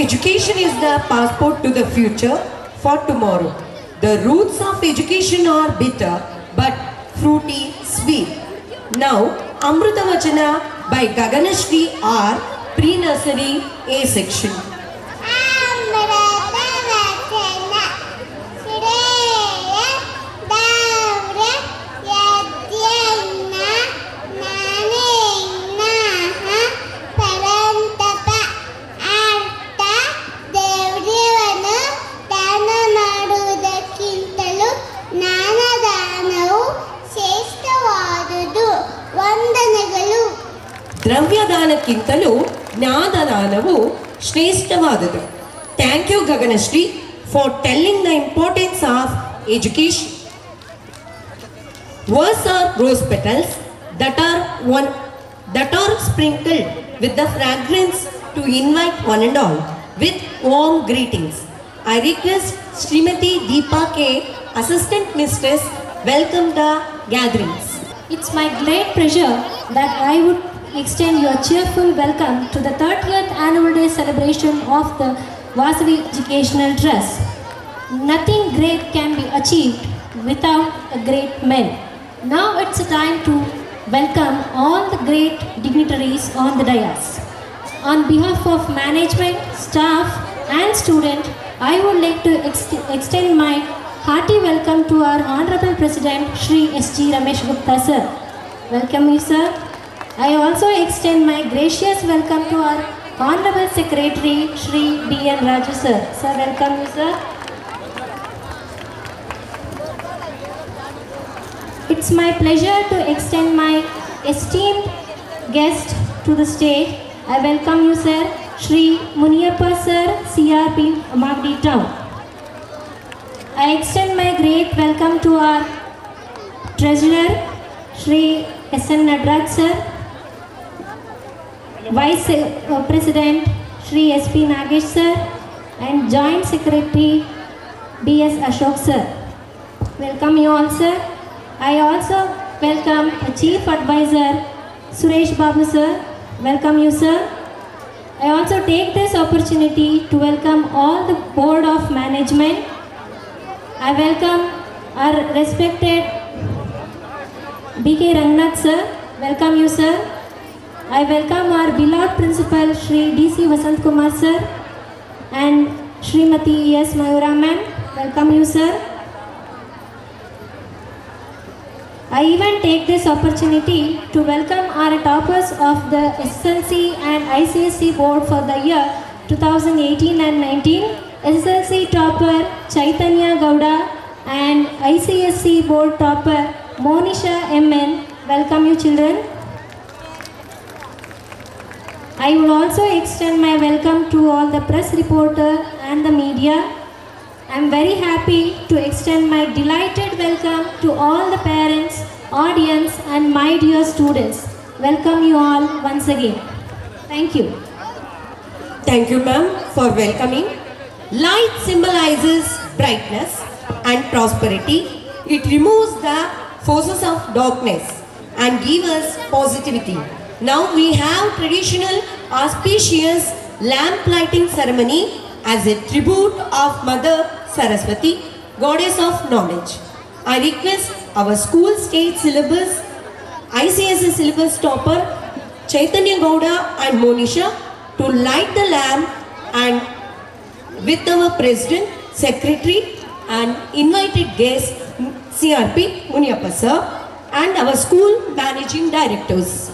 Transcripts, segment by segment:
Education is the passport to the future for tomorrow. The roots of education are bitter but fruity sweet. Now, Amrita Vachana by Gaganashri R, pre-nursery A section. ದ್ರವ್ಯದಾನಕ್ಕಿಂತಲೂ ಜ್ಞಾನದಾನವು ಶ್ರೇಷ್ಠವಾದುದು. Thank you Gaganashree for telling the importance of education. Words are rose petals that are sprinkled with the fragrance to invite one and all with warm greetings. I request Srimati Deepa K, Assistant Mistress, welcome the gatherings. It's my great pleasure that I would extend your cheerful welcome to the 30th annual day celebration of the Vasavi Educational Trust. Nothing great can be achieved without a great men. Now it's time to welcome all the great dignitaries on the dais. On behalf of management, staff and student, I would like to extend my hearty welcome to our Honorable President Shri S.G. Ramesh Gupta sir. Welcome you sir. I also extend my gracious welcome to our Honorable Secretary Shri B.N. Raju sir. Sir, welcome you sir. It's my pleasure to extend my esteemed guest to the stage. I welcome you sir, Shri Muniyappa sir, CRP, Magdi Town. I extend my great welcome to our Treasurer, Shri S.N. Nadraj sir, Vice President, Shri S.P. Nagesh sir, and Joint Secretary, B.S. Ashok sir. Welcome you all sir. I also welcome the Chief Advisor, Suresh Babu sir. Welcome you sir. I also take this opportunity to welcome all the Board of Management. I welcome our respected B.K. Rangnath sir. Welcome you sir. I welcome our beloved Principal Shri D.C. Vasant Kumar sir and Srimati E.S. Mayura ma'am. Welcome you, sir. I even take this opportunity to welcome our toppers of the SSLC and ICSE board for the year 2018 and 19. SSLC topper Chaitanya Gowda and ICSE board topper Monisha MN. Welcome you, children. I would also extend my welcome to all the press reporter and the media. I am very happy to extend my delighted welcome to all the parents, audience and my dear students. Welcome you all once again. Thank you. Thank you, ma'am, for welcoming. Light symbolizes brightness and prosperity. It removes the forces of darkness and gives us positivity. Now we have traditional auspicious lamp lighting ceremony as a tribute of Mother Saraswati, goddess of knowledge. I request our school state syllabus, ICSE syllabus topper Chaitanya Gowda and Monisha to light the lamp and with our president, secretary and invited guest CRP Muniappa sir and our school managing directors.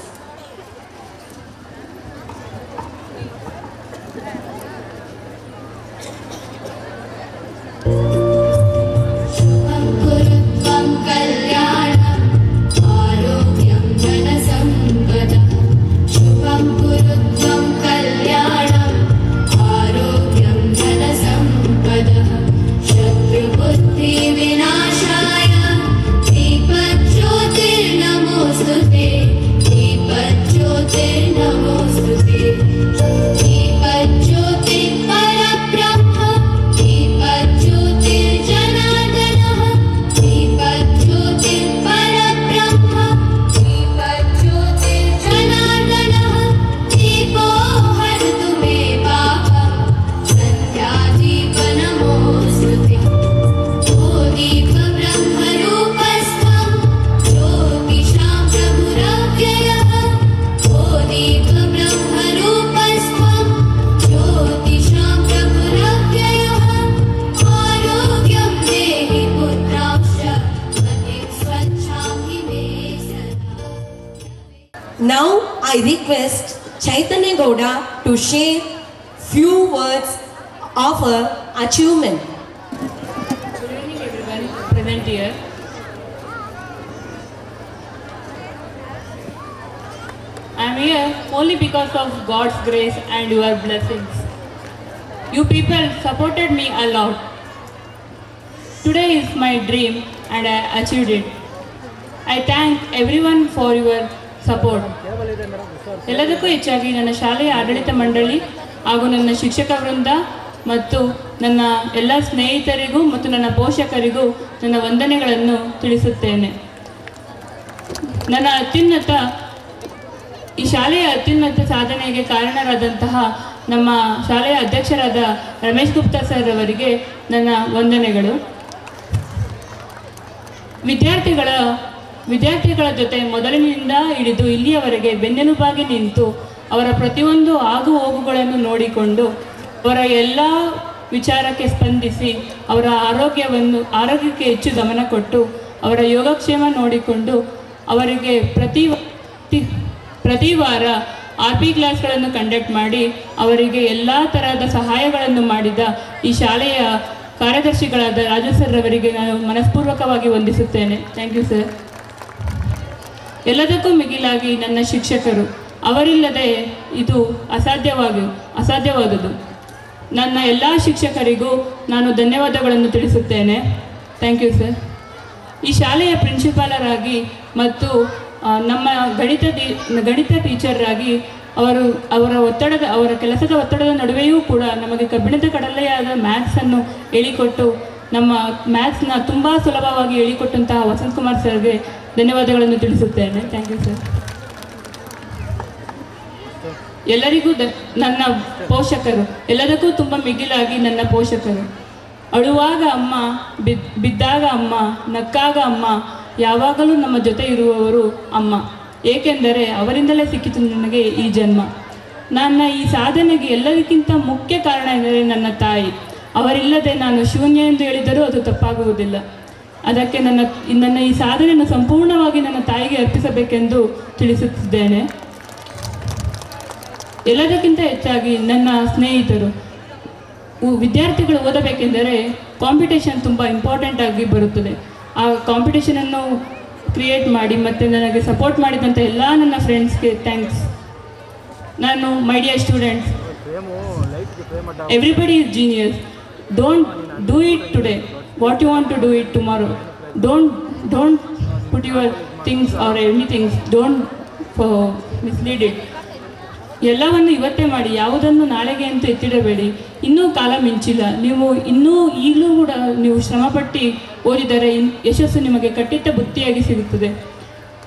Now I request Chaitanya Gowda to share few words of her achievement. Good evening everyone present here. I am here only because of God's grace and your blessings. You people supported me a lot. Today is my dream and I achieved it. I thank everyone for your support. ಎಲ್ಲದಕ್ಕೂ ಹೆಚ್ಚಾಗಿ ನನ್ನ ಶಾಲೆಯ ಆಡಳಿತ ಮಂಡಳಿ ಹಾಗೂ ನನ್ನ ಶಿಕ್ಷಕ ವೃಂದ ಮತ್ತು ನನ್ನ ಎಲ್ಲ ಸ್ನೇಹಿತರಿಗೂ ಮತ್ತು ನನ್ನ ಪೋಷಕರಿಗೂ ನನ್ನ ವಂದನೆಗಳನ್ನು ತಿಳಿಸುತ್ತೇನೆ. ಈ ಶಾಲೆಯ ಅತ್ಯುನ್ನತ ಸಾಧನೆಗೆ ಕಾರಣರಾದಂತಹ ನಮ್ಮ ಶಾಲೆಯ ಅಧ್ಯಕ್ಷರಾದ ರಮೇಶ್ ಗುಪ್ತಾ ಸರ್ ಅವರಿಗೆ ನನ್ನ ವಂದನೆಗಳು. ವಿದ್ಯಾರ್ಥಿಗಳ ಜೊತೆ ಮೊದಲಿನಿಂದ ಹಿಡಿದು ಇಲ್ಲಿಯವರೆಗೆ ಬೆನ್ನೆಲುಬಾಗಿ ನಿಂತು ಅವರ ಪ್ರತಿಯೊಂದು ಆಗು ಹೋಗುಗಳನ್ನು ನೋಡಿಕೊಂಡು ಅವರ ಎಲ್ಲ ವಿಚಾರಕ್ಕೆ ಸ್ಪಂದಿಸಿ ಅವರ ಆರೋಗ್ಯಕ್ಕೆ ಹೆಚ್ಚು ಗಮನ ಕೊಟ್ಟು ಅವರ ಯೋಗಕ್ಷೇಮ ನೋಡಿಕೊಂಡು ಅವರಿಗೆ ಪ್ರತಿ ವಾರ RP ಕ್ಲಾಸ್ಗಳನ್ನು ಕಂಡಕ್ಟ್ ಮಾಡಿ ಅವರಿಗೆ ಎಲ್ಲ ತರಹದ ಸಹಾಯಗಳನ್ನು ಮಾಡಿದ ಈ ಶಾಲೆಯ ಕಾರ್ಯದರ್ಶಿಗಳಾದ ರಾಜು ಸರ್ ಅವರಿಗೆ ನಾನು ಮನಸ್ಪೂರ್ವಕವಾಗಿ ವಂದಿಸುತ್ತೇನೆ. Thank you sir. ಎಲ್ಲದಕ್ಕೂ ಮಿಗಿಲಾಗಿ ನನ್ನ ಶಿಕ್ಷಕರು, ಅವರಿಲ್ಲದೆ ಇದು ಅಸಾಧ್ಯವಾದುದು. ನನ್ನ ಎಲ್ಲ ಶಿಕ್ಷಕರಿಗೂ ನಾನು ಧನ್ಯವಾದಗಳನ್ನು ತಿಳಿಸುತ್ತೇನೆ. Thank you sir. ಈ ಶಾಲೆಯ ಪ್ರಿನ್ಸಿಪಾಲರಾಗಿ ಮತ್ತು ನಮ್ಮ ಗಣಿತ ಟೀಚರಾಗಿ ಅವರ ಕೆಲಸದ ಒತ್ತಡದ ನಡುವೆಯೂ ಕೂಡ ನಮಗೆ ಕಬ್ಬಿಣದ ಕಡಲೆಯಾದ ಮ್ಯಾಥ್ಸನ್ನು ಹೇಳಿಕೊಟ್ಟು ನಮ್ಮ ಮ್ಯಾಥ್ಸ್ನ ತುಂಬ ಸುಲಭವಾಗಿ ಹೇಳಿಕೊಟ್ಟಂತಹ ವಸಂತ್ ಕುಮಾರ್ ಸರ್ಗೆ ಧನ್ಯವಾದಗಳನ್ನು ತಿಳಿಸುತ್ತೇನೆ. Thank you sir. ಎಲ್ಲರಿಗೂ ನನ್ನ ಪೋಷಕರು, ಎಲ್ಲದಕ್ಕೂ ತುಂಬ ಮಿಗಿಲಾಗಿ ನನ್ನ ಪೋಷಕರು. ಅಳುವಾಗ ಅಮ್ಮ, ಬಿದ್ದಾಗ ಅಮ್ಮ, ನಕ್ಕಾಗ ಅಮ್ಮ, ಯಾವಾಗಲೂ ನಮ್ಮ ಜೊತೆ ಇರುವವರು ಅಮ್ಮ. ಏಕೆಂದರೆ ಅವರಿಂದಲೇ ಸಿಕ್ಕಿತು ನನಗೆ ಈ ಜನ್ಮ. ನನ್ನ ಈ ಸಾಧನೆಗೆ ಎಲ್ಲದಕ್ಕಿಂತ ಮುಖ್ಯ ಕಾರಣ ಎಂದರೆ ನನ್ನ ತಾಯಿ. ಅವರಿಲ್ಲದೆ ನಾನು ಶೂನ್ಯ ಎಂದು ಹೇಳಿದರೂ ಅದು ತಪ್ಪಾಗುವುದಿಲ್ಲ. ಅದಕ್ಕೆ ನನ್ನ ಈ ಸಾಧನೆಯನ್ನು ಸಂಪೂರ್ಣವಾಗಿ ನನ್ನ ತಾಯಿಗೆ ಅರ್ಪಿಸಬೇಕೆಂದು ತಿಳಿಸುತ್ತಿದ್ದೇನೆ. ಎಲ್ಲದಕ್ಕಿಂತ ಹೆಚ್ಚಾಗಿ ನನ್ನ ಸ್ನೇಹಿತರು, ವಿದ್ಯಾರ್ಥಿಗಳು ಓದಬೇಕೆಂದರೆ ಕಾಂಪಿಟೇಷನ್ ತುಂಬ ಇಂಪಾರ್ಟೆಂಟ್ ಆಗಿ ಬರುತ್ತದೆ. ಆ ಕಾಂಪಿಟೇಷನನ್ನು ಕ್ರಿಯೇಟ್ ಮಾಡಿ ಮತ್ತು ನನಗೆ ಸಪೋರ್ಟ್ ಮಾಡಿದಂಥ ಎಲ್ಲ ನನ್ನ ಫ್ರೆಂಡ್ಸ್ಗೆ ಥ್ಯಾಂಕ್ಸ್. ನಾನು my dear students, everybody is genius. Don't do it today what you want to do it tomorrow. Don't put your things or anythings, don't mislead it. ಎಲ್ಲವನ್ನು ಇವತ್ತೇ ಮಾಡಿ, ಯಾವುದನ್ನು ನಾಳೆಗೆ ಅಂತ ಎತ್ತಿಡಬೇಡಿ. ಇನ್ನೂ ಕಾಲ ಮಿಂಚಿಲ್ಲ. ನೀವು ಈಗಲೂ ಕೂಡ ನೀವು ಶ್ರಮಪಟ್ಟು ಓದಿದರೆ ಯಶಸ್ಸು ನಿಮಗೆ ಕಟ್ಟಿಟ್ಟ ಬುತ್ತಿಯಾಗಿ ಸಿಗುತ್ತದೆ.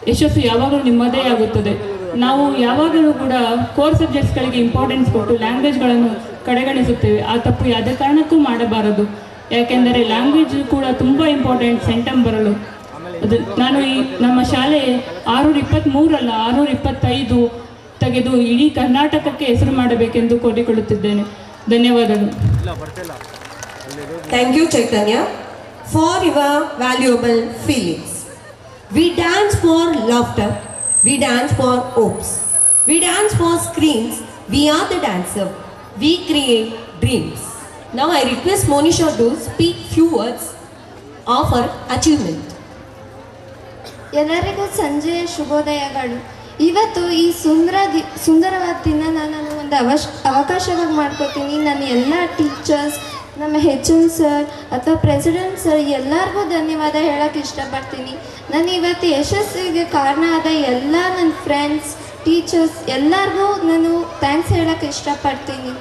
ಯಶಸ್ಸು ಯಾವಾಗಲೂ ನಿಮ್ಮದೇ ಆಗುತ್ತದೆ. ನಾವು ಯಾವಾಗಲೂ ಕೂಡ ಕೋರ್ ಸಬ್ಜೆಕ್ಟ್ಸ್ಗಳಿಗೆ ಇಂಪಾರ್ಟೆನ್ಸ್ ಕೊಟ್ಟು ಲ್ಯಾಂಗ್ವೇಜ್ಗಳನ್ನು ಕಡೆಗಣಿಸುತ್ತೇವೆ. ಆ ತಪ್ಪು ಯಾವುದೇ ಕಾರಣಕ್ಕೂ ಮಾಡಬಾರದು. ಯಾಕೆಂದರೆ ಲ್ಯಾಂಗ್ವೇಜ್ ಕೂಡ ತುಂಬ ಇಂಪಾರ್ಟೆಂಟ್ ಸೆಂಟಮ್ ಬರಲು. ನಾನು ನಮ್ಮ ಶಾಲೆ 623 ಅಲ್ಲ 625 ತೆಗೆದು ಇಡೀ ಕರ್ನಾಟಕಕ್ಕೆ ಹೆಸರು ಮಾಡಬೇಕೆಂದು ಕೋರಿಕೊಳ್ಳುತ್ತಿದ್ದೇನೆ. ಧನ್ಯವಾದಗಳು. Thank you, Chaitanya, for your valuable feelings. We dance for laughter. We dance for hopes. We dance for screams. We are the dancer. We create dreams. Now I request Monisha to speak few words of her achievement. ಎಲ್ಲರಿಗೂ ಸಂಜೆಯ ಶುಭೋದಯಗಳು. ಇವತ್ತು ಈ ಸುಂದರವಾದ ದಿನ ನಾನು ಒಂದು ಅವಕಾಶವಾಗಿ ಮಾಡ್ಕೋತೀನಿ. ನಾನು ಎಲ್ಲ ಟೀಚರ್ಸ್, ನಮ್ಮ HM ಸರ್ ಅಥವಾ ಪ್ರೆಸಿಡೆಂಟ್ ಸರ್ ಎಲ್ಲರಿಗೂ ಧನ್ಯವಾದ ಹೇಳೋಕ್ಕೆ ಇಷ್ಟಪಡ್ತೀನಿ. ನಾನು ಇವತ್ತು ಯಶಸ್ಸಿಗೆ ಕಾರಣ ಆದ ಎಲ್ಲ ನನ್ನ ಫ್ರೆಂಡ್ಸ್, ಟೀಚರ್ಸ್ ಎಲ್ಲರಿಗೂ ನಾನು ಥ್ಯಾಂಕ್ಸ್ ಹೇಳೋಕ್ಕೆ ಇಷ್ಟಪಡ್ತೀನಿ.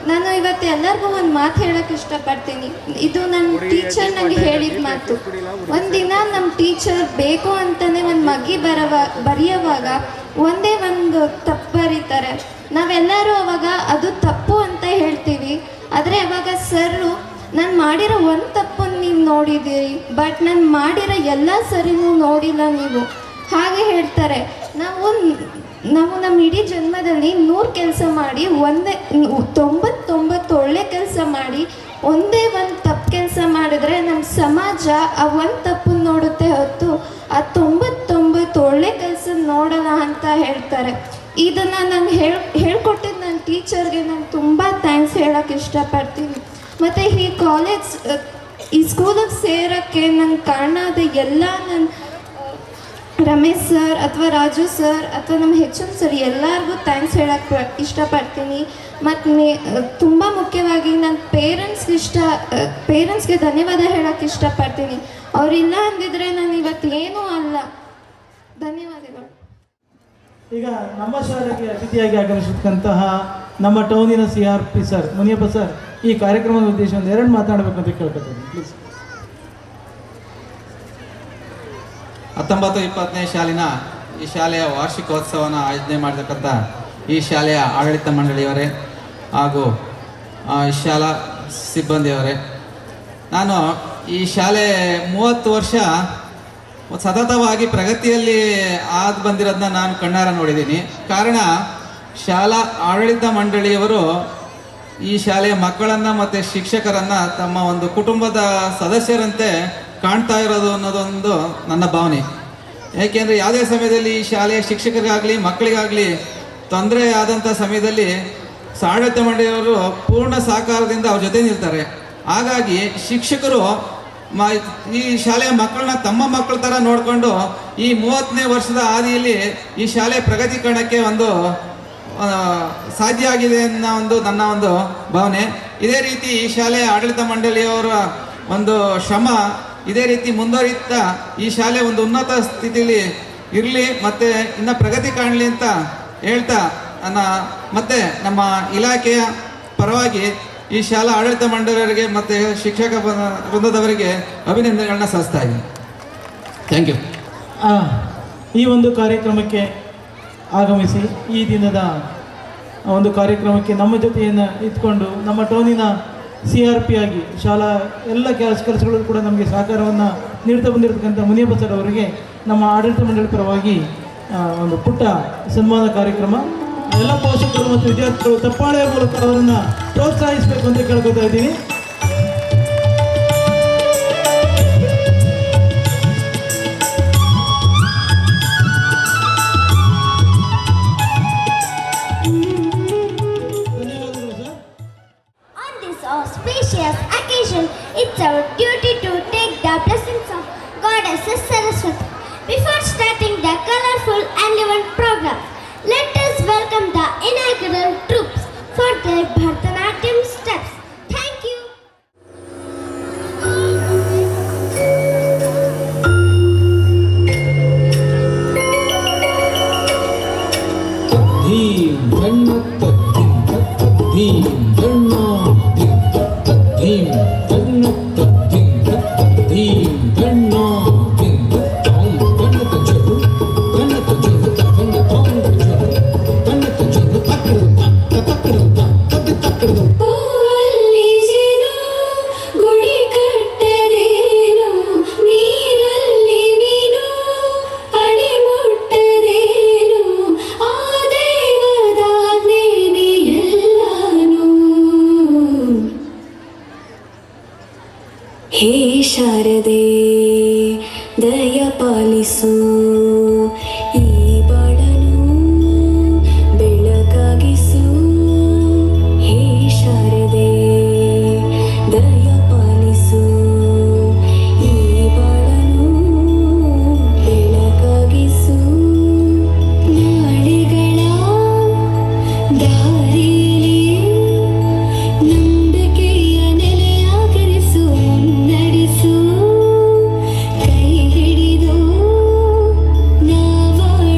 ನಾನು ಇವತ್ತು ಎಲ್ಲರಿಗೂ ಒಂದು ಮಾತು ಹೇಳೋಕ್ಕೆ ಇಷ್ಟಪಡ್ತೀನಿ. ಇದು ನನ್ನ ಟೀಚರ್ ನನಗೆ ಹೇಳಿದ ಮಾತು. ಒಂದಿನ ನಮ್ಮ ಟೀಚರ್ ಬೇಕು ಅಂತಲೇ ಒಂದು ಮಗ್ಗಿ ಬರೆಯುವಾಗ ಒಂದೇ ಒಂದು ತಪ್ಪು ಬರೀತಾರೆ. ನಾವೆಲ್ಲರೂ ಅವಾಗ ಅದು ತಪ್ಪು ಅಂತ ಹೇಳ್ತೀವಿ. ಆದರೆ ಅವಾಗ ಸರ್ರು, ನಾನು ಮಾಡಿರೋ ಒಂದು ತಪ್ಪನ್ನು ನೀವು ನೋಡಿದ್ದೀರಿ, ಬಟ್ ನಾನು ಮಾಡಿರೋ ಎಲ್ಲ ಸರಿನೂ ನೋಡಿಲ್ಲ ನೀವು, ಹಾಗೆ ಹೇಳ್ತಾರೆ. ನಾವು ನಮ್ಮ ಇಡೀ ಜನ್ಮದಲ್ಲಿ 100 ಕೆಲಸ ಮಾಡಿ 99 ಒಳ್ಳೆ ಕೆಲಸ ಮಾಡಿ ಒಂದೇ ಒಂದು ತಪ್ಪು ಕೆಲಸ ಮಾಡಿದ್ರೆ ನಮ್ಮ ಸಮಾಜ ಆ ಒಂದು ತಪ್ಪನ್ನು ನೋಡುತ್ತೆ ಹೊತ್ತು ಆ 99 ಒಳ್ಳೆ ಕೆಲಸ ನೋಡಲ್ಲ ಅಂತ ಹೇಳ್ತಾರೆ. ಇದನ್ನು ನಾನು ಹೇಳ್ಕೊಟ್ಟಿದ್ದು ನನ್ನ ಟೀಚರ್ಗೆ ನಾನು ತುಂಬ ಥ್ಯಾಂಕ್ಸ್ ಹೇಳೋಕ್ಕೆ ಇಷ್ಟಪಡ್ತೀನಿ. ಮತ್ತು ಈ ಸ್ಕೂಲಿಗೆ ಸೇರೋಕ್ಕೆ ನಂಗೆ ಕಾರಣ ಆದ ಎಲ್ಲ ನನ್ನ ರಮೇಶ್ ಸರ್ ಅಥವಾ ರಾಜು ಸರ್ ಅಥವಾ ನಮ್ಮ HM ಸರ್ ಎಲ್ಲರಿಗೂ ಥ್ಯಾಂಕ್ಸ್ ಹೇಳೋಕ್ಕೆ ಇಷ್ಟಪಡ್ತೀನಿ. ಮತ್ತು ತುಂಬ ಮುಖ್ಯವಾಗಿ ನನ್ನ ಪೇರೆಂಟ್ಸ್ಗೆ ಧನ್ಯವಾದ ಹೇಳೋಕ್ಕೆ ಇಷ್ಟಪಡ್ತೀನಿ. ಅವರಿಲ್ಲ ಅಂದಿದ್ರೆ ನಾನು ಇವತ್ತು ಏನೂ ಅಲ್ಲ. ಧನ್ಯವಾದಗಳು. ಈಗ ನಮ್ಮ ಶಾಲೆಗೆ ಅತಿಥಿಯಾಗಿ ಆಗಮಿಸಿರ್ತಕ್ಕಂತಹ ನಮ್ಮ ಟೌನಿನ CRP ಸರ್ ಮುನಿಯಪ್ಪ ಸರ್ ಈ ಕಾರ್ಯಕ್ರಮದ ಉದ್ದೇಶ ಒಂದು 2 ಮಾತಾಡಬೇಕು ಅಂತ ಕೇಳ್ಕೊತೀನಿ ಪ್ಲೀಸ್. 19-20ನೇ ಸಾಲಿನ ಈ ಶಾಲೆಯ ವಾರ್ಷಿಕೋತ್ಸವನ ಆಯೋಜನೆ ಮಾಡತಕ್ಕಂಥ ಈ ಶಾಲೆಯ ಆಡಳಿತ ಮಂಡಳಿಯವರೇ ಹಾಗೂ ಈ ಶಾಲಾ ಸಿಬ್ಬಂದಿಯವರೇ, ನಾನು ಈ ಶಾಲೆ 30 ವರ್ಷ ಸತತವಾಗಿ ಪ್ರಗತಿಯಲ್ಲಿ ಬಂದಿರೋದನ್ನ ನಾನು ಕಣ್ಣಾರ ನೋಡಿದ್ದೀನಿ. ಕಾರಣ ಶಾಲಾ ಆಡಳಿತ ಮಂಡಳಿಯವರು ಈ ಶಾಲೆಯ ಮಕ್ಕಳನ್ನು ಮತ್ತು ಶಿಕ್ಷಕರನ್ನು ತಮ್ಮ ಒಂದು ಕುಟುಂಬದ ಸದಸ್ಯರಂತೆ ಕಾಣ್ತಾ ಇರೋದು ಅನ್ನೋದೊಂದು ನನ್ನ ಭಾವನೆ. ಏಕೆಂದರೆ ಯಾವುದೇ ಸಮಯದಲ್ಲಿ ಈ ಶಾಲೆಯ ಶಿಕ್ಷಕರಿಗಾಗಲಿ ಮಕ್ಕಳಿಗಾಗಲಿ ತೊಂದರೆ ಆದಂಥ ಸಮಯದಲ್ಲಿ ಆಡಳಿತ ಮಂಡಳಿಯವರು ಪೂರ್ಣ ಸಹಕಾರದಿಂದ ಅವ್ರ ಜೊತೆ ನಿಲ್ತಾರೆ. ಹಾಗಾಗಿ ಶಿಕ್ಷಕರು ಈ ಶಾಲೆಯ ಮಕ್ಕಳನ್ನ ತಮ್ಮ ಮಕ್ಕಳ ಥರ ನೋಡಿಕೊಂಡು ಈ 30ನೇ ವರ್ಷದ ಹಾದಿಯಲ್ಲಿ ಈ ಶಾಲೆ ಪ್ರಗತೀಕರಣಕ್ಕೆ ಒಂದು ಸಾಧ್ಯ ಆಗಿದೆ ಅನ್ನೋ ನನ್ನ ಒಂದು ಭಾವನೆ. ಇದೇ ರೀತಿ ಈ ಶಾಲೆಯ ಆಡಳಿತ ಮಂಡಳಿಯವರ ಒಂದು ಶ್ರಮ ಇದೇ ರೀತಿ ಮುಂದುವರಿಯುತ್ತಾ ಈ ಶಾಲೆ ಒಂದು ಉನ್ನತ ಸ್ಥಿತಿಯಲ್ಲಿ ಇರಲಿ ಮತ್ತು ಇನ್ನು ಪ್ರಗತಿ ಕಾಣಲಿ ಅಂತ ಹೇಳ್ತಾ ಮತ್ತೆ ನಮ್ಮ ಇಲಾಖೆಯ ಪರವಾಗಿ ಈ ಶಾಲಾ ಆಡಳಿತ ಮಂಡಳಿಯವರಿಗೆ ಮತ್ತು ಶಿಕ್ಷಕ ವೃಂದದವರಿಗೆ ಅಭಿನಂದನೆಗಳನ್ನ ಸಲ್ಲಿಸ್ತಾ ಇದ್ದೀನಿ. Thank you. ಈ ಒಂದು ಕಾರ್ಯಕ್ರಮಕ್ಕೆ ಆಗಮಿಸಿ ಈ ದಿನದ ಒಂದು ಕಾರ್ಯಕ್ರಮಕ್ಕೆ ನಮ್ಮ ಜೊತೆಯನ್ನು ಇದ್ಕೊಂಡು ನಮ್ಮ ಟೌನಿನ CRP ಆಗಿ ಶಾಲಾ ಎಲ್ಲ ಕೆಲಸಗಳು ಕೂಡ ನಮಗೆ ಸಹಕಾರವನ್ನು ನೀಡ್ತಾ ಬಂದಿರತಕ್ಕಂಥ ಮುನಿಯಪ್ಪ ಸರ್ ಅವರಿಗೆ ನಮ್ಮ ಆಡಳಿತ ಮಂಡಳಿ ಪರವಾಗಿ ಒಂದು ಪುಟ್ಟ ಸನ್ಮಾನ ಕಾರ್ಯಕ್ರಮ. ಎಲ್ಲ ಪೋಷಕರು ಮತ್ತು ವಿದ್ಯಾರ್ಥಿಗಳು ತಪ್ಪಾಳೆಯ ಮೂಲಕ ಅವರನ್ನು ಪ್ರೋತ್ಸಾಹಿಸಬೇಕು ಅಂತ ಕೇಳ್ಕೊತಾ ಇದ್ದೀನಿ. choreograph. Let us welcome the inaugural troops for their Bharatanatyam steps. Thank you. धीम धन्नत धीम Dhanna धीम धन्नत धीम Dhanna धीम धन्नत जगु धन्नत जगु धन्नत जगु धन्नत जगु तकरुता ಗುಡಿ ಕಟ್ಟದೇನು ನೀರಲ್ಲಿ ನೀನು ಅಡಿ ಮುಟ್ಟದೇನು ಆ ದೇವದಾಜ್ಞೆನೇ ಎಲ್ಲಾನು. ಹೇ ಶಾರದೆ ದಯ ಪಾಲಿಸು ಈ ಬಾಳನು ಬೆಳಕಾಗಿಸು. ಹೇ ಶಾರದೆ ದಯ ಪಾಲಿಸು ಈ ಬಾಳನು ಬೆಳಕಾಗಿಸು. ನಾಳೆಗಳ ದಾರಿಲಿ ನಂಬಿಕೆಯ ನೆಲೆಯಾಗರಿಸು ಮುನ್ನಡೆಸು. ಕೈ ಹಿಡಿದು ನಾವಾಡುವ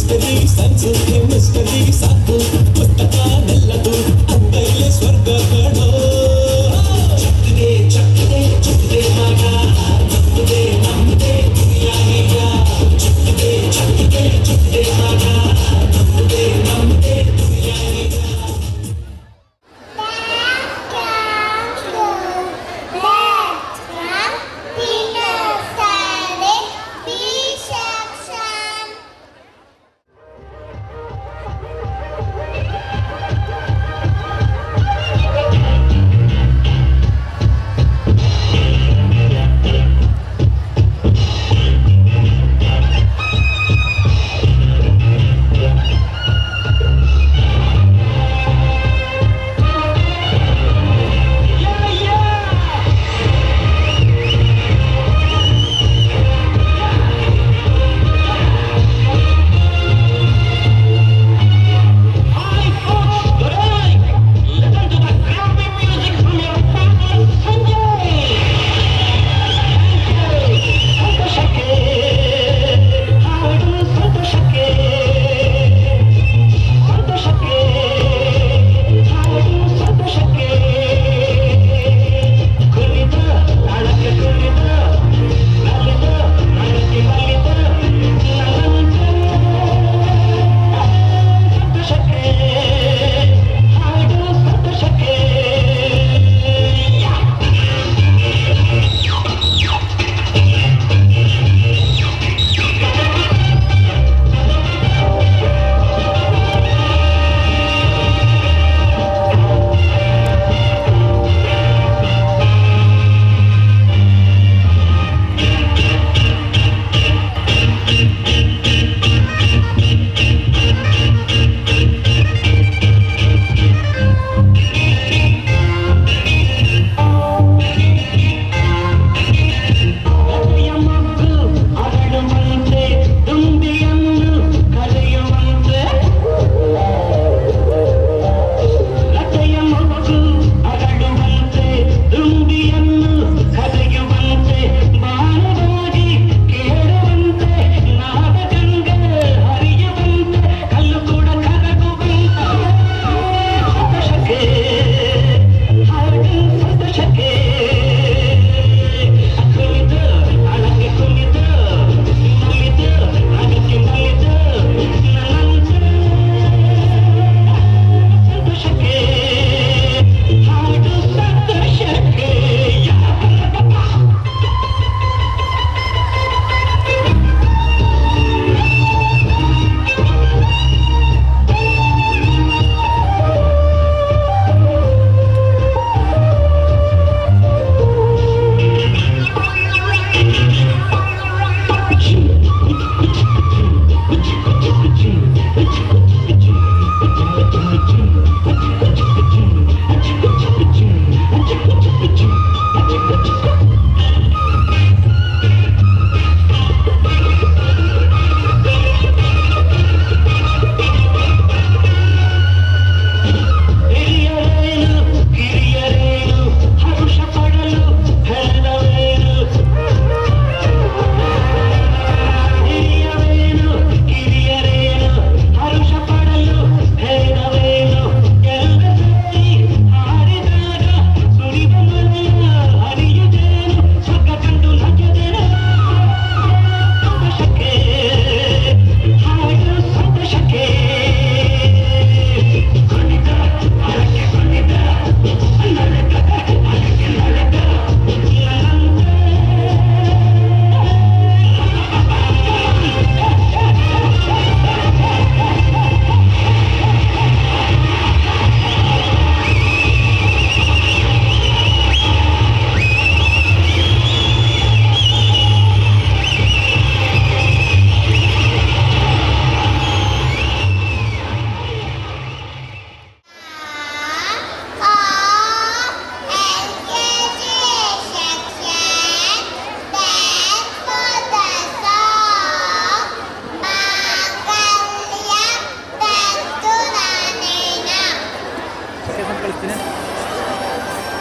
ಹಿಸ್ಟರಿ ಸೈನ್ಸ್ ಕೆಮಿಸ್ಟರಿ ಸಾಕು ಪುಸ್ತಕ ನೆಲ್ಲದು ಅಂಗೈಲೆ ಸ್ವರ್ಗ ಕಣೋ ಚಕ್ಕಿದೆ ಚಕ್ಕಿದೆ ಚಕ್ಕಿದೆ ಮಗ ನಮ್ಮದೇ ನಮ್ಮದೇ ದುನಿಯಾ ಈಗ ಚಕ್ಕಿದೆ ಚಕ್ಕಿದೆ ಚಕ್ಕಿದೆ ಮಗ ನಮ್ಮದೇ ನಮ್ಮದೇ ದುನಿಯಾ ಈಗ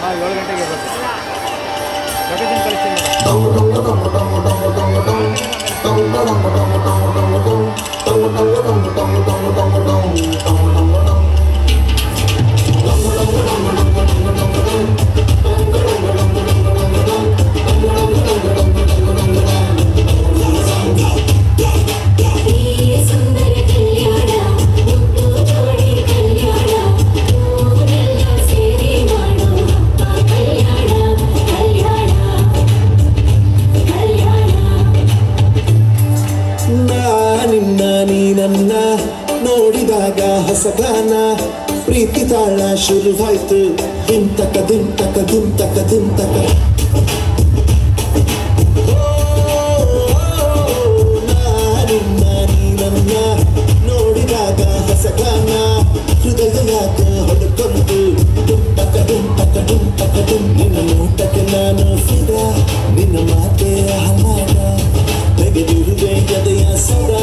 ಹಾಂ 7 ಗಂಟೆಗೆ ಲೊಕೇಶನ್ ಕಳಿಸ್ತೀನಿ. ನನ್ನ ನೋಡಿದಾಗ ಹೊಸಗಾನ ಪ್ರೀತಿ ತಾಳ ಶುರುವಾಯ್ತು ದಿಂತಕ ದಿಂತಕ ದಿಂತಕ ದಿಂತಕ ನನ್ನ ನೋಡಿದಾಗ ಹೊಸಗಾನ ಹೃದಯ ಯಾಕ ಹೊಡ್ಕೊಂತು ದುಂಟಕ ದುಂಟಕ ದುಂಟಕ ನಿನ್ನ ನೋಟಕ್ಕೆ ನಾನು ಫಿದ ನಿನ್ನ ಮಾತೆ ಹಮಾಡ ತೆಗೆದಿರುವೆ ಎದೆಯ ಸದ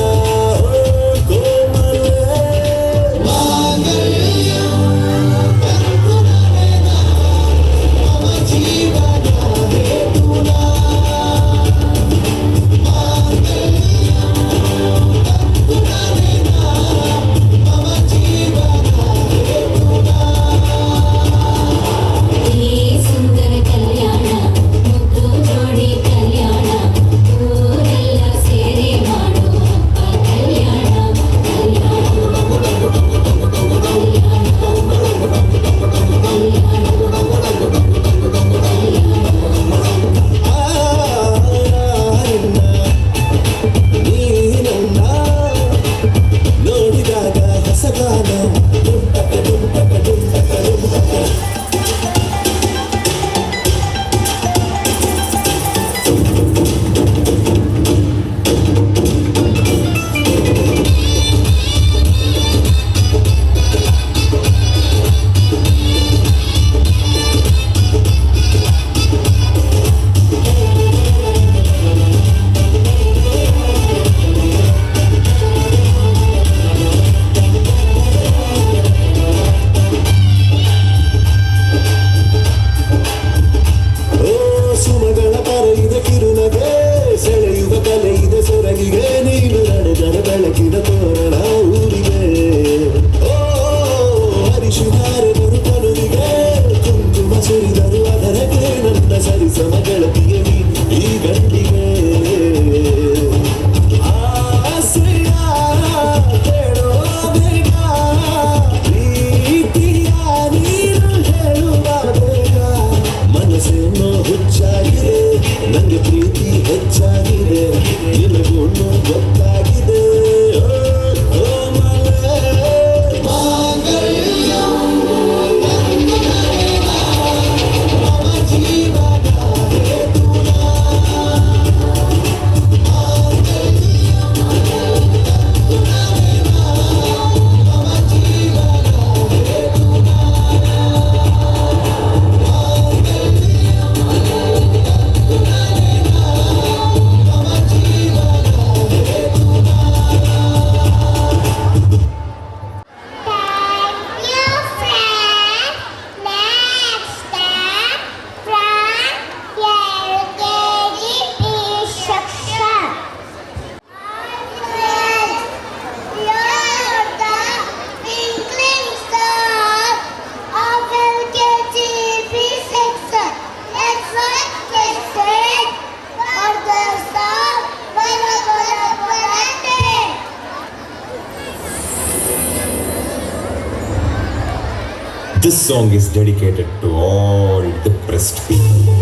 This song is dedicated to all depressed people.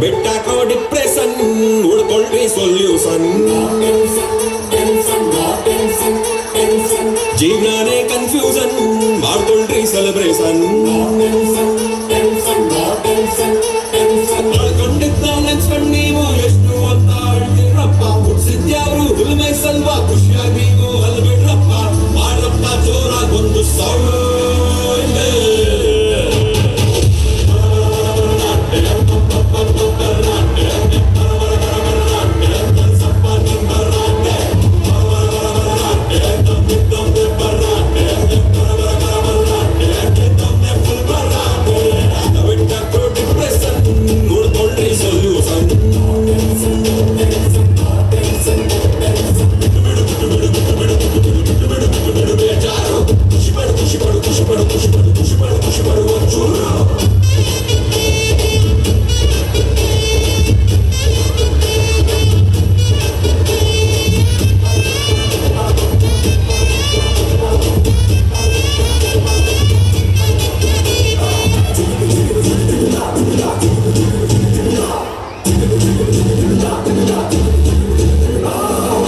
Bettako depression, udkolri solution. Jeevnane confusion, markolri celebration. Alkondidda next one neevu eshtu anta altirappa mudsidyaru dulmai salva ಖುಷಿಯಾಗಿ ನೀವು ಅಲ್ಬಿಡ್ರಪ್ಪ ಮಾಡಪ್ಪ ಜೋರಾಗಿ ಒಂದು ಸೌಂಡ್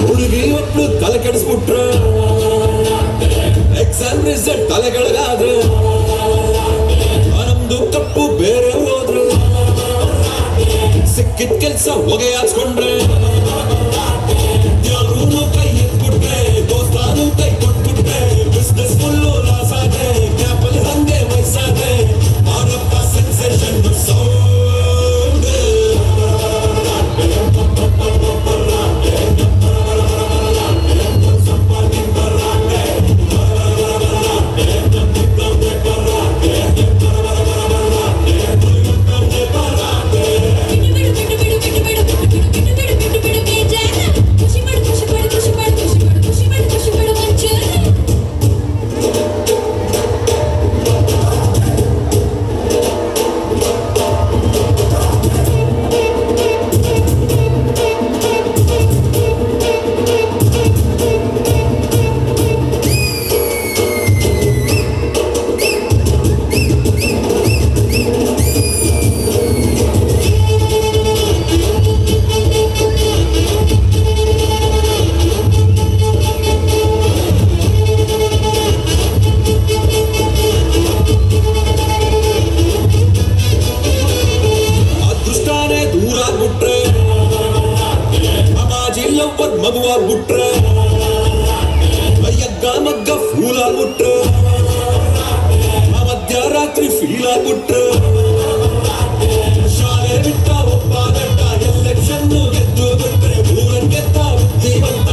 ಹುಡುಗಿ ಒಬ್ಳು ತಲೆ ಕೆಡಿಸ್ಬಿಟ್ರೆ ಎಕ್ಸಾಮ್ ರಿಸಲ್ಟ್ ತಲೆಗಳಿಗಾದ್ರೆ ನಮ್ದು ಕಪ್ಪು ಬೇರೆ ಹೋದ್ರು ಸಿಕ್ಕಿದ ಕೆಲ್ಸ ಹೊಗೆ ಹಾಚ್ಕೊಂಡ್ರೆ ಯಾರೂ ಕೈ ಎತ್ಬಿಟ್ರೆ ದೋಸ್ತಾನು ಕೈ ಕೊಟ್ಬಿಟ್ರೆ ಬಿಸ್ನೆಸ್ ಫುಲ್ಲು ಲಾಸ್ ಆದ್ರೆ ಕ್ಯಾಪಲ್ಲಿ ಹಂಗೆ ವಯಸ್ಸಾದ್ರೆ ಮಾರಪ್ಪ ಸೆನ್ಸೇಷನ್ ಸೌಂಡ್ ಮಗುವಾಗ್ಬಿಟ್ರೆ ಯಗ್ಗ ಮಗ್ಗ ಫೂಲ್ ಆಗ್ಬಿಟ್ರೆ ಮಧ್ಯರಾತ್ರಿ ಫೀಲ್ ಆಗ್ಬಿಟ್ರೆ ಶಾಲೆ ಬಿಟ್ಟ ಒಬ್ಬ ಗಂಟ ಎಲೆಕ್ಷನ್ ಗೆದ್ದು ಬಿಟ್ರೆ ಊರನ್ ಗೆದ್ದ ಬುದ್ಧಿವಂತ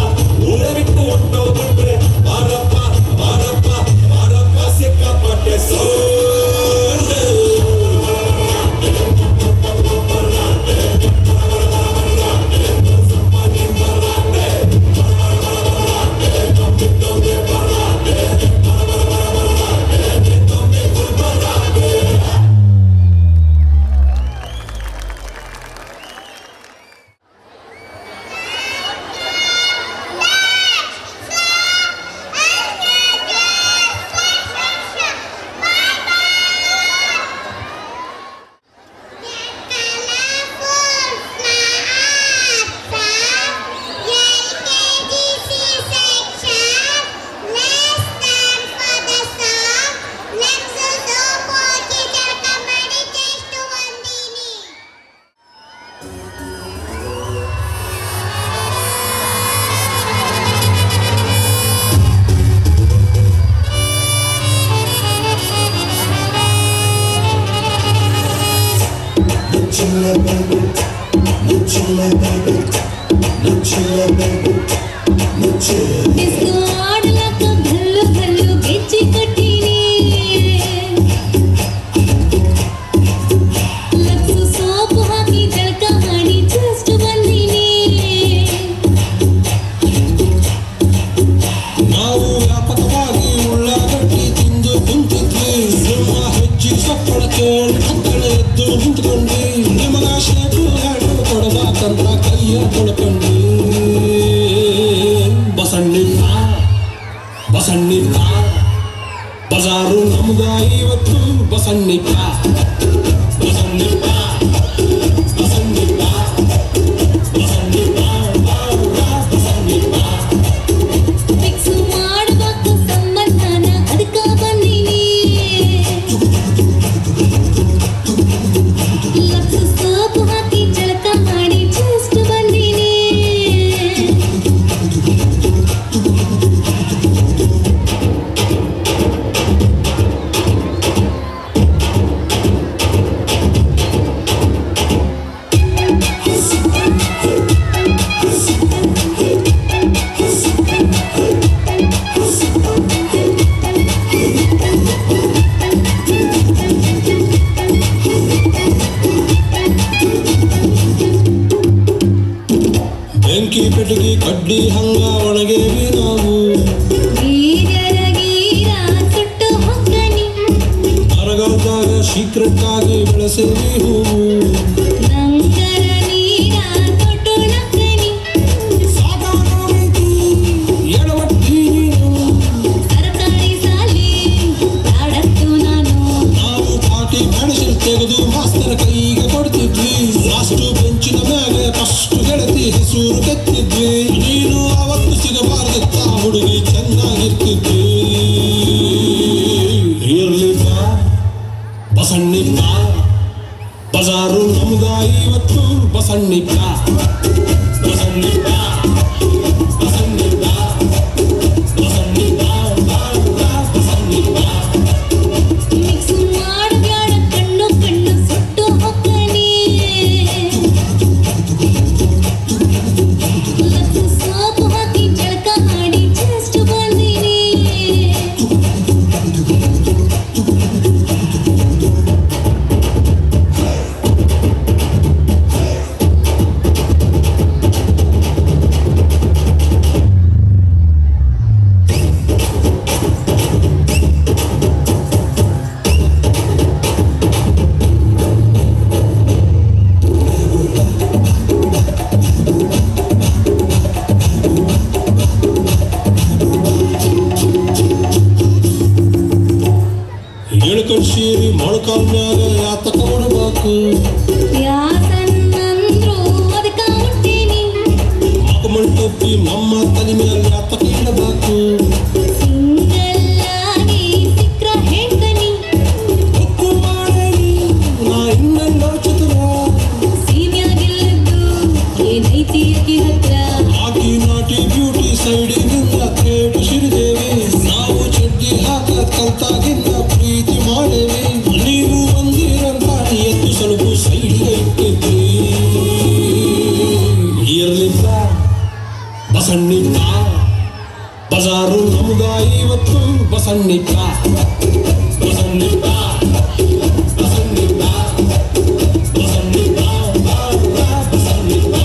ಊರ ಬಿಟ್ಟು ಹೊಟ್ಟೋಗ್ಬಿಟ್ರೆ ಮಾರಪ್ಪ ಮಾರಪ್ಪ ಮಾರಪ್ಪ ಸಿಕ್ಕಾಪಟ್ಟೆ ಬಜಾರು ನಮ್ದ ಇವತ್ತು ಬಸಣ್ಣಿಪ್ಪ ಬಸಣ್ಣಿಪ್ಪ ಬಸಣ್ಣಿಪ್ಪ ಬಸಣ್ಣಿಪ್ಪ ಬಸಣ್ಣಿಪ್ಪ ಫಿಕ್ಸ್ ಮಾಡಬೇಕು ಸಂಬಂಧನ ಅದಕ್ಕ ಬಂದೀನಿ ಲಕ್ಸ್ ಸೋಪು ಹಾಕಿ ಜಳಕ ಮಾಡಿ ಜಸ್ಟ್ ಬಂದೀನಿ ಬೆಂಕಿ ಪೆಟ್ಟಿಗೆ ಕಡ್ಡಿ ಹಂಗ ಒಣಗೇವಿ ನಾವು ಸುಟ್ಟು ಹೊಕ್ಕನಿ ಮರಗಲ್ದಾಗ ಸೀಕ್ರೆಟ್ ಆಗಿ ಬೆಳೆಸೇವಿ ಹೂವು ನಂಗರ ನೀರ ತೊಟ್ಟು ನಕ್ಕನಿ ಸಾಕಾಗೋಗೈತಿ ಎಡವಟ್ಟಿ ಸರ್ಕಾರಿ ಸಾಲಿ ಆಡತ್ತು ನಾನು ನಾವು ಪಾಟಿ ಮೆಣಸಿನ ತೆಗೆದು ಮಾಸ್ತರ ಕೈಗೆ ಕೊಡ್ತಿದ್ವಿ ಲಾಸ್ಟ್ ಬೆಂಚಿನ ಮ್ಯಾಗೆ ಹೆಸರು ಕೆತ್ತಿದ್ವಿ ನೀನು ಅವತ್ತು ಸಿಗಬಾರ್ದತ್ತ ಹುಡುಗಿ ಚೆನ್ನಾಗಿರ್ತಿದ್ವಿ ಇರ್ಲಿ ಬಾ ಬಸಣ್ಣಿ ಬಾ ಬಜಾರು ನಮ್ದ ಇವತ್ತು ಬಸಣ್ಣಿ ಬಾ ಬಸಣ್ಣಿ ಬಾ ಬಸಣ್ಣಿ ಬಾ ಬಸಣ್ಣಿ ಬಾ ಬಸಣ್ಣಿ ಬಾ ಮಿಕ್ಸ್ ಮಾಡ್ಬ್ಯಾಡ ಕಣ್ಣು ಕಣ್ಣು ಸುಟ್ಟು ಹೊಕ್ಕನಿ ಲಕ್ಕು ಸೋಪು ಹಾಕಿ ಜಳಕ ಮಾಡಿ ಜಸ್ಟ್ ಬಂದೀನಿ ಹೇಳ್ಕೊಂಡು ಸೇರಿ ಮೊಳಕಾಲ್ನ್ಯಾಗ ಯಾತಕ ಉಡಬೇಕು ಯಾಸನ್ನಂದ್ರು ಅದಕ್ಕ ಮುಟ್ಟೀನಿ ಮಂಟಪಿ ನಮ್ಮ ತಲೆ ಮೇಲೆ ಯಾತಕ ಇಡಬೇಕು ಸಿಂಗಲ್ ಆಗಿ ಸಿಕ್ರ ಹೇಳ್ಕನಿ ಹುಕ್ಕು ಮಾಡೇನಿ ನಾ ಇನ್ನೆಲ್ಲೋ ಚತುರ ಸೀಮ್ಯಾಗಿಲ್ಲದ್ದು ಏನೈತಿ ಅಕ್ಕಿ ಹತ್ರ ಆಕಿ ನಾಟಿ ಬ್ಯೂಟಿ ಸೈಡಿನಿಂದ ಕೇಟು ಸಿರಿದೇವಿ ನಾವು ಚಡ್ಡಿ ಹಾಕ ಕಲ್ತಾಗಿಂದ ಪ್ರೀತಿ ಮಾಡೇವಿ ನೀವು ಬಂದಿರಂತ ಎತ್ತು ಸ್ವಲ್ಪ ಸೈಡಿಗೆ ಇಟ್ಟಿದ್ವಿ ಇರ್ಲಿಲ್ಲ ಬಸಣ್ಣಿ ಬಾ ಬಜಾರು ನಮ್ದ ಇವತ್ತು ಬಸಣ್ಣಿ ಬಾ ಬಸಣ್ಣಿ ಬಾ ಬಸಣ್ಣಿ ಬಾ ಬಸಣ್ಣಿ ಬಾ ಬಸಣ್ಣಿ ಬಾ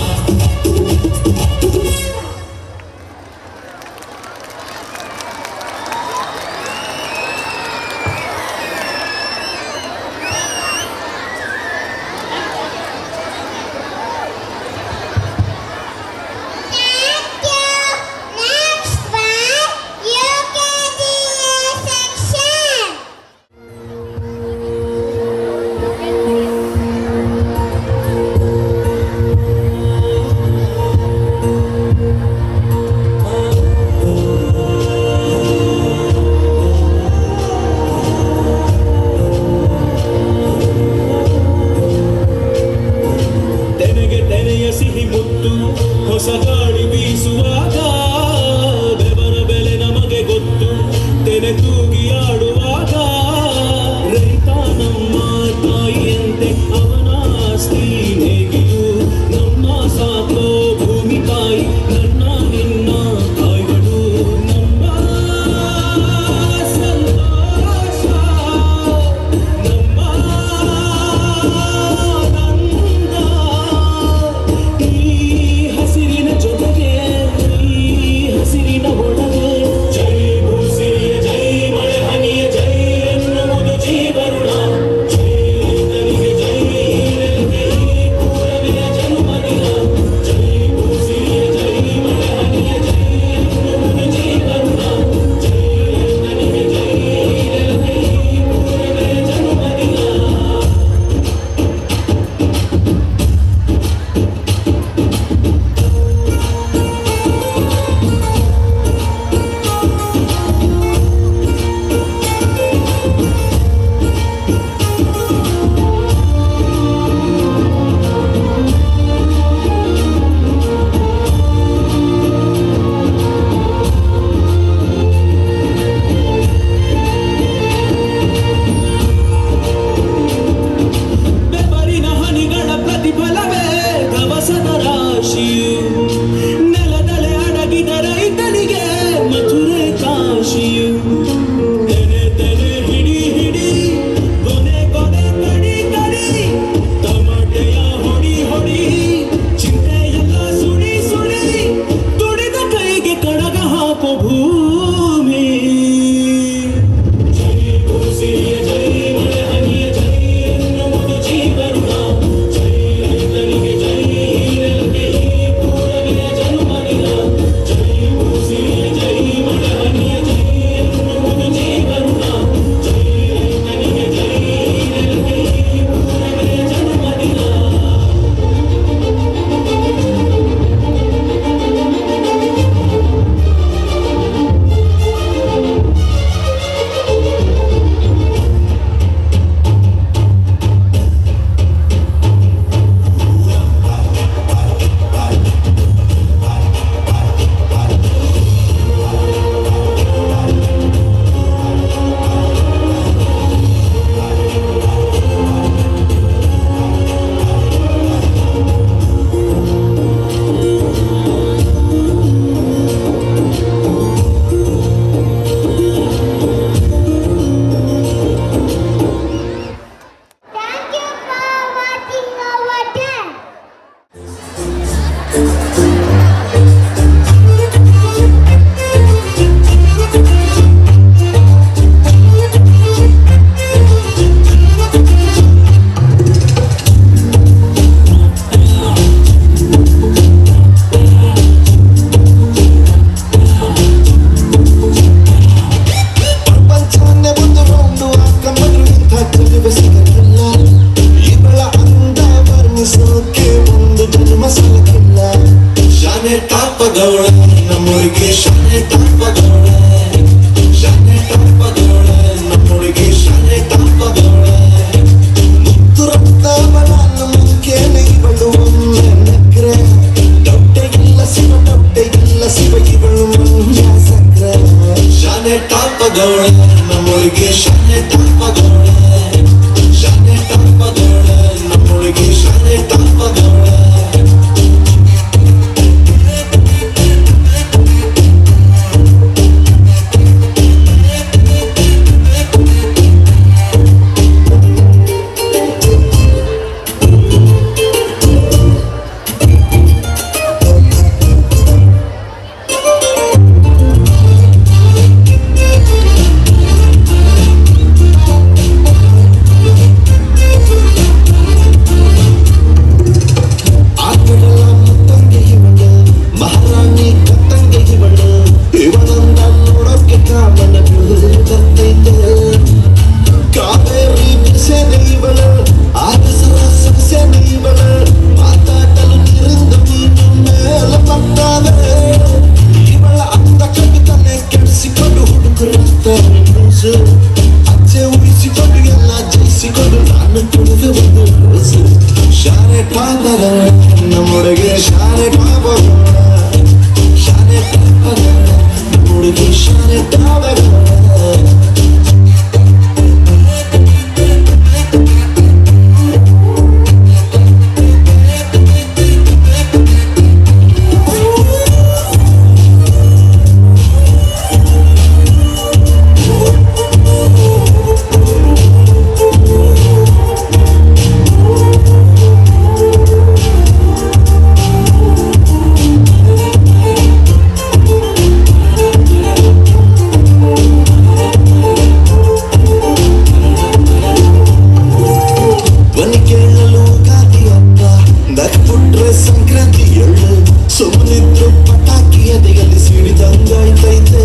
ತೆನೆಯ ಸಿಹಿ ಮುತ್ತು ಹೊಸ ಗಾಳಿ ಬೀಸುವಾಗ ಬೆವರ ಬೆಲೆ ನಮಗೆ ಗೊತ್ತು ತೆನೆ ತೂಗಿ ಆಡುವಾಗ ರೈತ ನಮ್ಮ ತಾಯಿಯಂತೆ ಅವನ ಆಸ್ತಿ ನೇಗಿಲು ನಮ್ಮ ಸಾಕೋ ಭೂಮಿ ತಾಯಿ ನನ್ನ ನಿನ್ನ ತಾಯಿಗಳು ನಮ್ಮ ಸಂತೋಷ ನಮ್ಮ ಆನಂದ ಈ ಹಸಿರಿನ ಜೊತೆಗೆ ಈ ಟಾಪಗೌಳ ನಮ್ಮೂರಿಗೆ ಶಾಲೆ ಟಾಪಗೌಳ ಶಾಲೆ ಟಾಪಗೌಳ ನಮ್ಮೂರಿಗೆ ಶಾಲೆ ಟಾಪಗೌಳ ಮುತ್ತು ರಕ್ತವಳ ನಮ್ಮಕ್ಕೆ ನೈಬಳು ಒಮ್ಮೆ ನಕ್ರೆ ಡೌಟೆ ಇಲ್ಲ ಶಿವ ಇವಳು ಮಂಡ್ಯ ಸಕ್ರೆ ಶಾಲೆ ಟಾಪಗೌಳ ನಮ್ಮೂರಿಗೆ ಶಾಲೆ ಟಾಪಗೌಳ ಶಾಲೆ ಟಾಪಗೌಳ ನಮ್ಮೂರಿಗೆ ಶಾಲೆ ಟಾಪಗೌಳ ಅಚ್ಚೆ ಉಳಿಸಿಕೊಂಡು ಎಲ್ಲ ಜಯಿಸಿಕೊಂಡು ನಾನು ಕುಡಿದು ಒಂದು ರೋಸು ಶಾಲೆ ಟಾಪರ ನಮ್ಮೊಳಗೆ ಶಾಲೆ ಟಾಪರ ಶಾಲೆ ಟಾಪರ ನಮ್ಮೊಳಗೆ ಶಾಲೆ ಟಾಪರ ಸಂಕ್ರಾಂತಿ ಎಳ್ಳು ಸುಮ್ಮನಿದ್ರು ಪಟಾಕಿ ಎದೆಯಲ್ಲಿ ಸಿಡಿದಂಗಾಯ್ತೈತೆ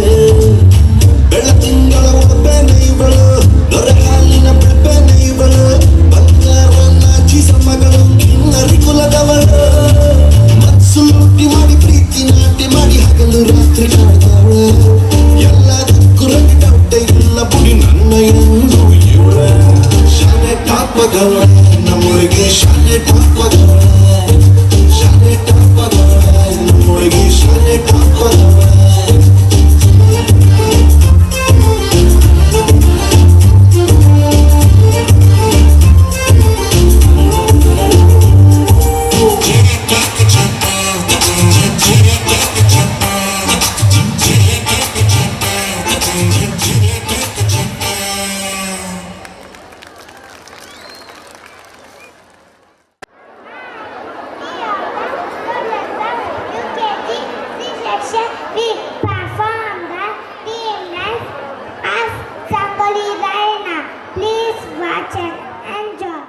ಬೆಳ ತಿಂಗಳ ಒಬ್ಬೆನೆ ಇವಳು ನೊರೆ ಹಾಲಿನ ಬೆಬ್ಬೆನೆ ಇವಳು ಬಂಗಾರ ನಾಚಿ ಸಮಗಳು ಕಿನ್ನರಿ ಕುಲದವಳು ಮತ್ಸು ಲೂಟಿ ಮಾಡಿ ಪ್ರೀತಿ ನಾಟಿ ಮಾಡಿ ಹಗಲು ರಾತ್ರಿ ಕಾಡ್ತಾವಳು ಎಲ್ಲದಕ್ಕೂ ರವಿ ಡೌಟೆ ಇಲ್ಲ ಬುಡಿ ನನ್ನ ಎಂದು ಇವಳ ಶಾಲೆ ಟಾಪಗೌಳ ನಮ್ಮೂರಿಗೆ ಶಾಲೆ ಟಾಪಗೌಳ ಶಾಲೆ ಟಾಪಗೌಳ ನಮ್ಮೂರಿಗೆ ಶಾಲೆ ಟಾಪಗೌಳ We perform the team dance as Sakoli Raina. Please watch and enjoy.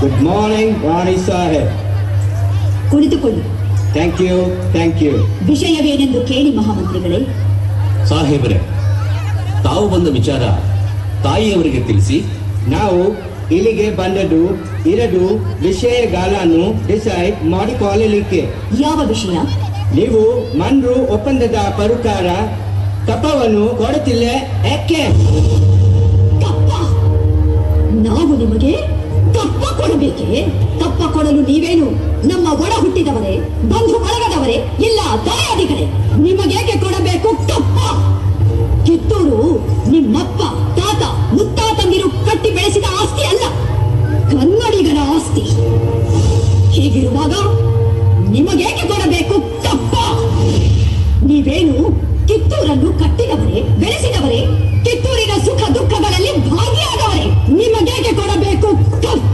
Good morning, Rani Sahib. ಕುಳಿತುಕೊಳ್ಳಿ. Thank you. ವಿಷಯವೇನೆಂದು ಕೇಳಿ ಮಹಾಮಂತ್ರಿಗಳೇ. ಸಾಹೇಬ್ರೆ, ತಾವು ಬಂದ ವಿಚಾರ ತಾಯಿಯವರಿಗೆ ತಿಳಿಸಿ. ನಾವು ಇಲ್ಲಿಗೆ ಬಂದದ್ದು 2 ವಿಷಯಗಳನ್ನು ಡಿಸೈಡ್ ಮಾಡಿಕೊಳ್ಳಲಿಕ್ಕೆ. ಯಾವ ವಿಷಯ? ನೀವು ಮನ್ರು ಒಪ್ಪಂದದ ಪ್ರಕಾರ ಕಪ್ಪವನ್ನು ಕೊಡುತ್ತಿಲ್ಲ ಯಾಕೆ? ಕಪ್ಪ? ನಾವು ನಿಮಗೆ ಕಪ್ಪ ಕೊಡಬೇಕೆ? ಕಪ್ಪ ಕೊಡಲು ನೀವೇನು ನಮ್ಮ ಒಡ ಹುಟ್ಟಿದವರೇ, ಬಂಧು ಬಳಗದವರೇ, ಇಲ್ಲ ದಾಯಾದಿಗಳೇ? ನಿಮಗೇಕೆ ಕೊಡಬೇಕು ಕಪ್ಪ? ಕಿತ್ತೂರು ನಿಮ್ಮಪ್ಪ, ತಾತ, ಮುತ್ತಾತಂದಿರು ಕಟ್ಟಿ ಬೆಳೆಸಿದ ಆಸ್ತಿ ಅಲ್ಲ, ಕನ್ನಡಿಗರ ಆಸ್ತಿ. ಹೀಗಿರುವಾಗ ನಿಮಗೇಕೆ ಕೊಡಬೇಕು ಕಪ್ಪ? ನೀವೇನು ಕಿತ್ತೂರನ್ನು ಕಟ್ಟಿದವರೇ, ಬೆಳೆಸಿದವರೇ, ಕಿತ್ತೂರಿನ ಸುಖ ದುಃಖಗಳಲ್ಲಿ ಭಾಗಿಯಾದವರೇ. ನಿಮಗೇಕೆ ಕೊಡಬೇಕು ಕಪ್ಪ?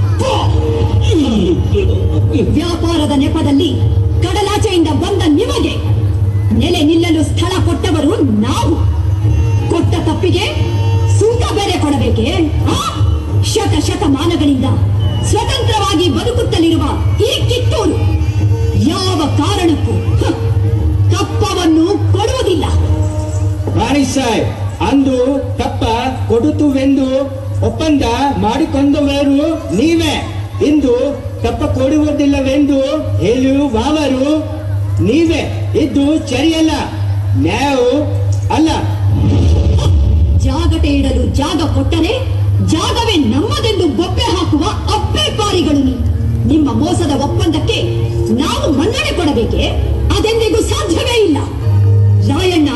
ವ್ಯಾಪಾರದ ನೆಪದಲ್ಲಿ ಕಡಲಾಚೆಯಿಂದ ಬಂದ ನಿಮಗೆ ನೆಲೆ ನಿಲ್ಲಲು ಸ್ಥಳ ಕೊಟ್ಟವರು ನಾವು. ಕೊಟ್ಟ ತಪ್ಪಿಗೆ ಸುಂಕ ಬೇರೆ ಕೊಡಬೇಕೆ? ಶತಮಾನಗಳಿಂದ ಸ್ವತಂತ್ರವಾಗಿ ಬದುಕುತ್ತಲಿರುವ ಈ ಕಿತ್ತೂರು ಯಾವ ಕಾರಣಕ್ಕೂ ಕಪ್ಪವನ್ನು ಕೊಡುವುದಿಲ್ಲ. ರಾಣಿ ಸಾಹೇಬ್, ಅಂದು ಕಪ್ಪ ಕೊಡುತ್ತುವೆಂದು ಒಪ್ಪಂದ ಮಾಡಿಕೊಂಡವರು ನೀವೇ. ಇಂದು ಕಪ್ಪ ಕೊಡುವುದಿಲ್ಲವೆಂದು ಹೇಳುವವರು ನೀವೇ. ಇದು ಸರಿಯಲ್ಲ, ನ್ಯಾಯ ಅಲ್ಲ. ಜಾಗಟೆ ಇಡಲು ಜಾಗ ಕೊಟ್ಟರೆ ಜಾಗವೇ ನಮ್ಮದೆಂದು ಗೊಬ್ಬೆ ಹಾಕುವ ಅಪ್ಪೆಪಾರಿಗಳು ನೀವು. ನಿಮ್ಮ ಮೋಸದ ಒಪ್ಪಂದಕ್ಕೆ ನಾವು ಮನ್ನಣೆ ಕೊಡಬೇಕೆ? ಅದೆಂದಿಗೂ ಸಾಧ್ಯವೇ ಇಲ್ಲ. ರಾಯಣ್ಣ,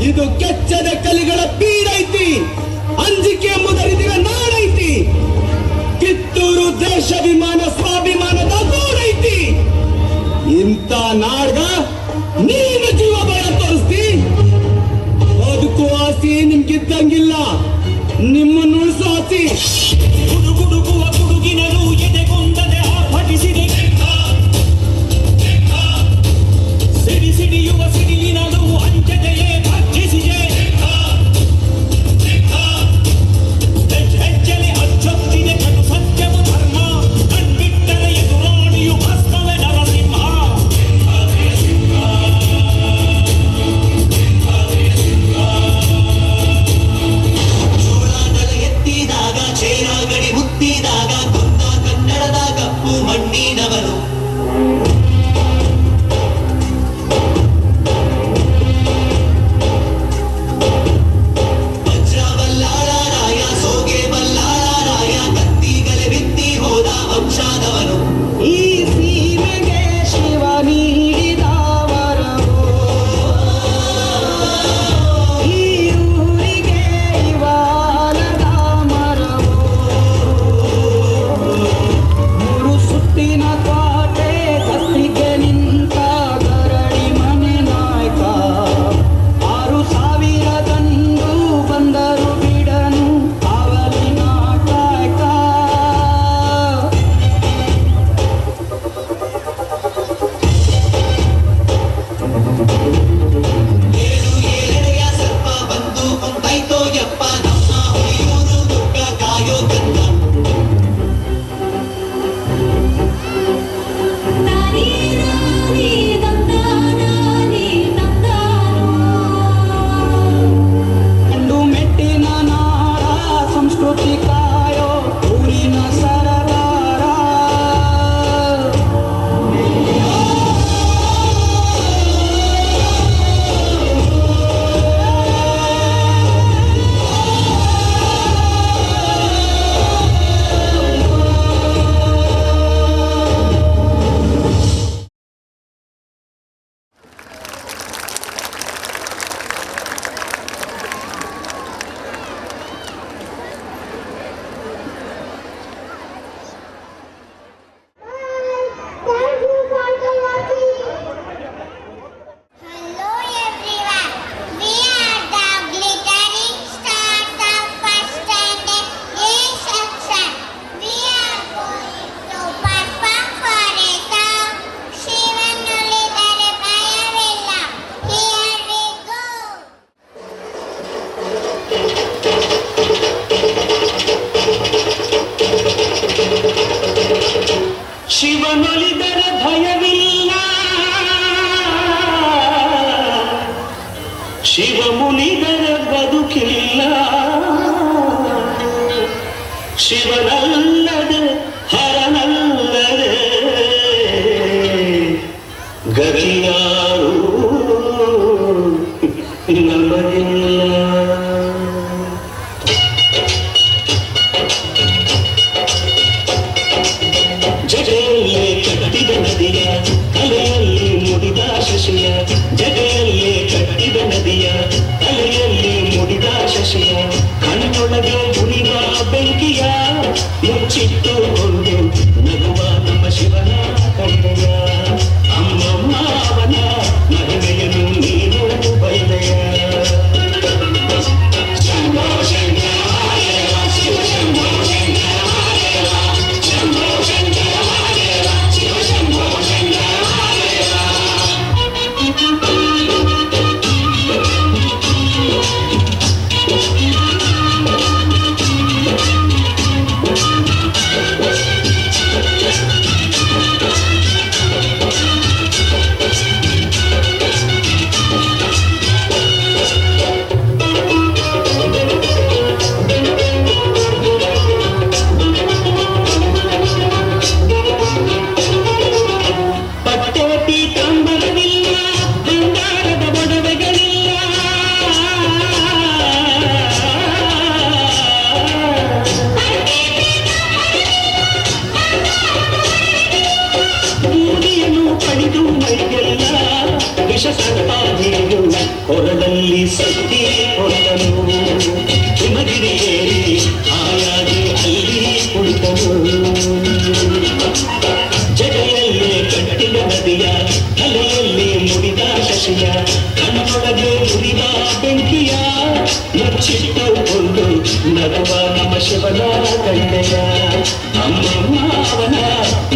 ಇದು ಕೆಚ್ಚದ ಕಲಿಗಳ ಬೀಡೈತಿ. ಅಂಜಿಕೆ ಮುದರಿದಿರ ನಾಡೈತಿ. ಕಿತ್ತೂರು ದೇಶಾಭಿಮಾನ ಸ್ವಾಭಿಮಾನದ ಗೂಡೈತಿ. ಇಂಥ ನಾಡ್ಗ ನೀನು ಜೀವ ಭಯ ತೋರಿಸ್ತಿ. ಅದಕ್ಕೂ ಆಸೆ ನಿಮ್ಗಿದ್ದಂಗಿಲ್ಲ, ನಿಮ್ಮನ್ನು ಉಳಿಸೋ ಆಸೆ. ಗುಡುಗುಡುಗುವ ಗುಡುಗಿನರು ಎದೆಗೊಂದದೆ ಆರ್ಭಟಿಸಿದೆ. ಸಿಡಿ ಸಿಡಿಯುವ ಸಿಡಿಲಿನದು ಅಂಚದೆಯೇ ಭರ್ಜಿಸಿದೆ. ಹೆಜ್ಜೆಲೆ ಅಚ್ಚೊತ್ತಿದೆ ಕಟು ಸತ್ಯವು ಧರ್ಮ. ಕಣ್ಬಿಟ್ಟರೆ ಎದುರಾಣಿಯು ಭಸ್ಮವೇ ನರಸಿಂಹ. ಚೋಳಾದಲ ಎತ್ತಿದಾಗ ಚೇರಾಗಡಿ ಮುತ್ತಿದಾಗ ಕೊಂದ ಕನ್ನಡದ ಕಪ್ಪು ಮಣ್ಣಿನವನು. ಈ ಸೀಮೆಗೆ ಶಿವ ನೀಡಿದ ವರವೋ, ಈ ಊರಿಗೆ ಇವಾಲದ ಮರವೋ. ಮೂರು ಸುತ್ತಿನ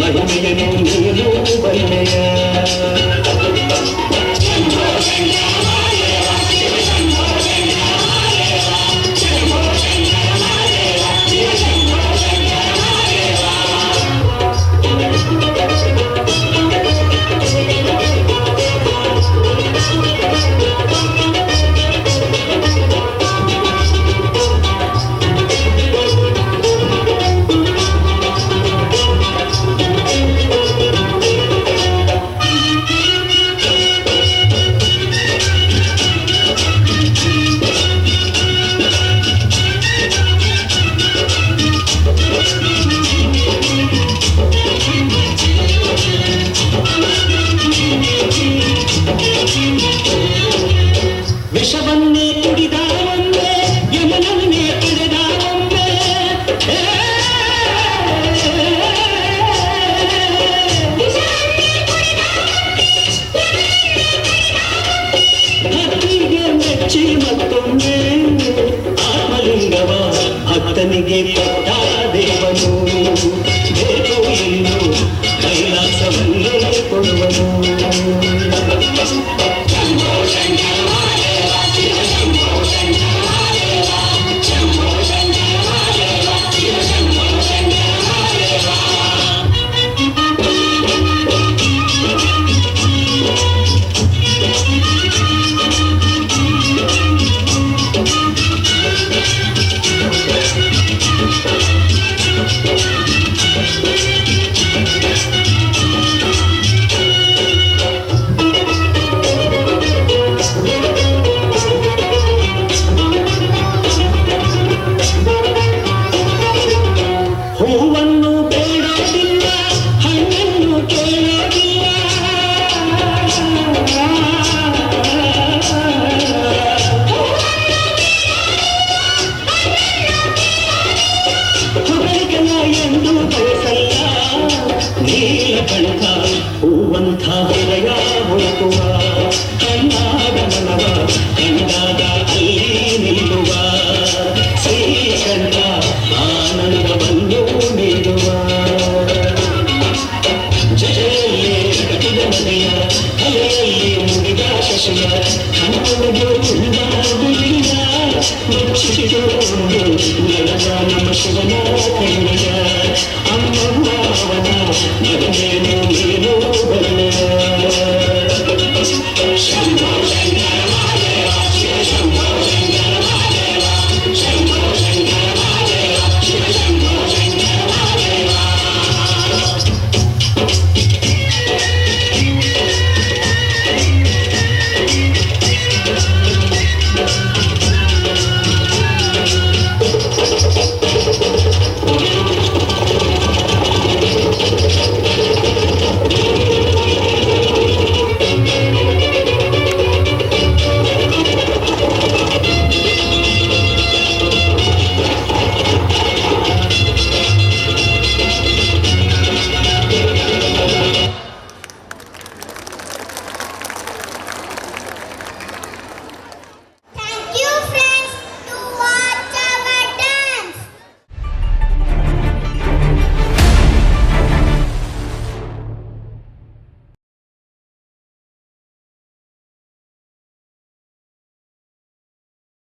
ಮಹಿಮೆಯನು ನೀನು ಬಲ್ಲೆಯ